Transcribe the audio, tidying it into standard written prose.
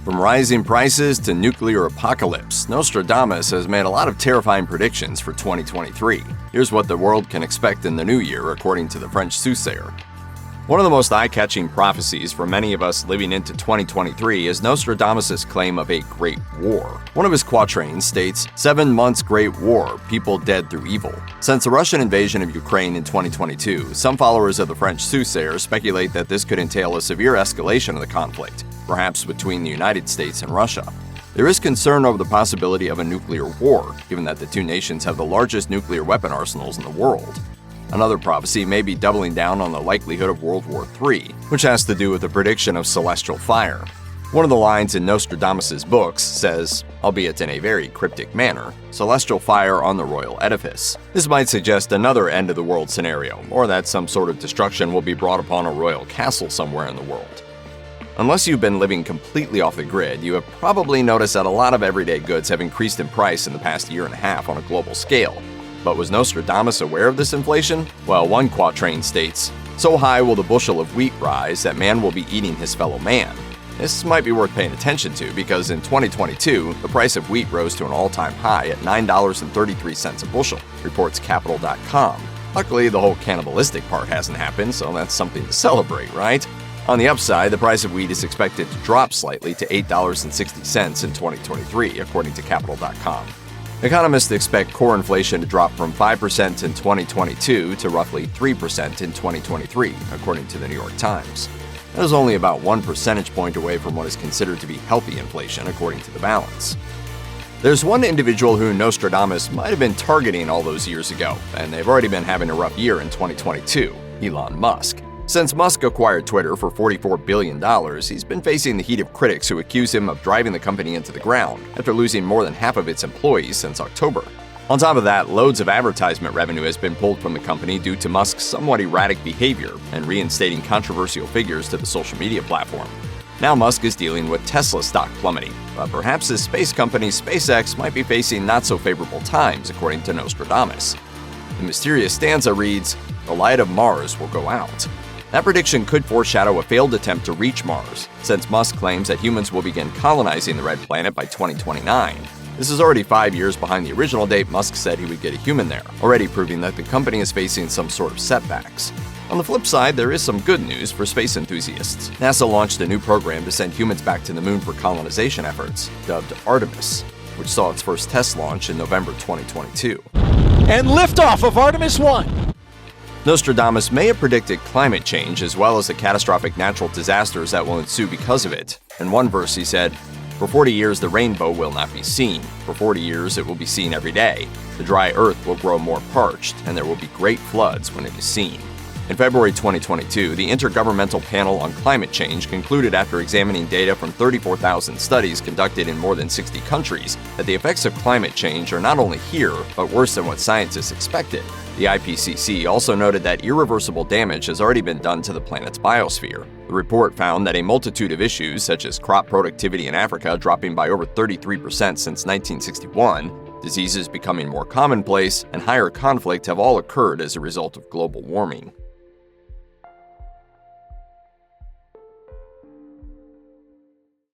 From rising prices to nuclear apocalypse, Nostradamus has made a lot of terrifying predictions for 2023. Here's what the world can expect in the new year, according to the French soothsayer. One of the most eye-catching prophecies for many of us living into 2023 is Nostradamus' claim of a Great War. One of his quatrains states, 7 months Great War, people dead through evil. Since the Russian invasion of Ukraine in 2022, some followers of the French soothsayer speculate that this could entail a severe escalation of the conflict, perhaps between the United States and Russia. There is concern over the possibility of a nuclear war, given that the two nations have the largest nuclear weapon arsenals in the world. Another prophecy may be doubling down on the likelihood of World War III, which has to do with the prediction of celestial fire. One of the lines in Nostradamus' books says, albeit in a very cryptic manner, celestial fire on the royal edifice. This might suggest another end-of-the-world scenario, or that some sort of destruction will be brought upon a royal castle somewhere in the world. Unless you've been living completely off the grid, you have probably noticed that a lot of everyday goods have increased in price in the past year and a half on a global scale. But was Nostradamus aware of this inflation? Well, one quatrain states, so high will the bushel of wheat rise that man will be eating his fellow man. This might be worth paying attention to because in 2022, the price of wheat rose to an all-time high at $9.33 a bushel, reports Capital.com. Luckily, the whole cannibalistic part hasn't happened, so that's something to celebrate, right? On the upside, the price of wheat is expected to drop slightly to $8.60 in 2023, according to Capital.com. Economists expect core inflation to drop from 5% in 2022 to roughly 3% in 2023, according to the New York Times. That is only about 1 percentage point away from what is considered to be healthy inflation, according to the balance. There's one individual who Nostradamus might have been targeting all those years ago, and they've already been having a rough year in 2022, Elon Musk. Since Musk acquired Twitter for $44 billion, he's been facing the heat of critics who accuse him of driving the company into the ground after losing more than half of its employees since October. On top of that, loads of advertisement revenue has been pulled from the company due to Musk's somewhat erratic behavior and reinstating controversial figures to the social media platform. Now Musk is dealing with Tesla stock plummeting, but perhaps his space company SpaceX might be facing not-so-favorable times, according to Nostradamus. The mysterious stanza reads, "The light of Mars will go out." That prediction could foreshadow a failed attempt to reach Mars, since Musk claims that humans will begin colonizing the red planet by 2029. This is already 5 years behind the original date Musk said he would get a human there, already proving that the company is facing some sort of setbacks. On the flip side, there is some good news for space enthusiasts. NASA launched a new program to send humans back to the moon for colonization efforts, dubbed Artemis, which saw its first test launch in November 2022. And liftoff of Artemis 1! Nostradamus may have predicted climate change as well as the catastrophic natural disasters that will ensue because of it. In one verse he said, "For 40 years the rainbow will not be seen. For 40 years it will be seen every day. The dry earth will grow more parched, and there will be great floods when it is seen." In February 2022, the Intergovernmental Panel on Climate Change concluded after examining data from 34,000 studies conducted in more than 60 countries that the effects of climate change are not only here, but worse than what scientists expected. The IPCC also noted that irreversible damage has already been done to the planet's biosphere. The report found that a multitude of issues, such as crop productivity in Africa dropping by over 33% since 1961, diseases becoming more commonplace, and higher conflict have all occurred as a result of global warming.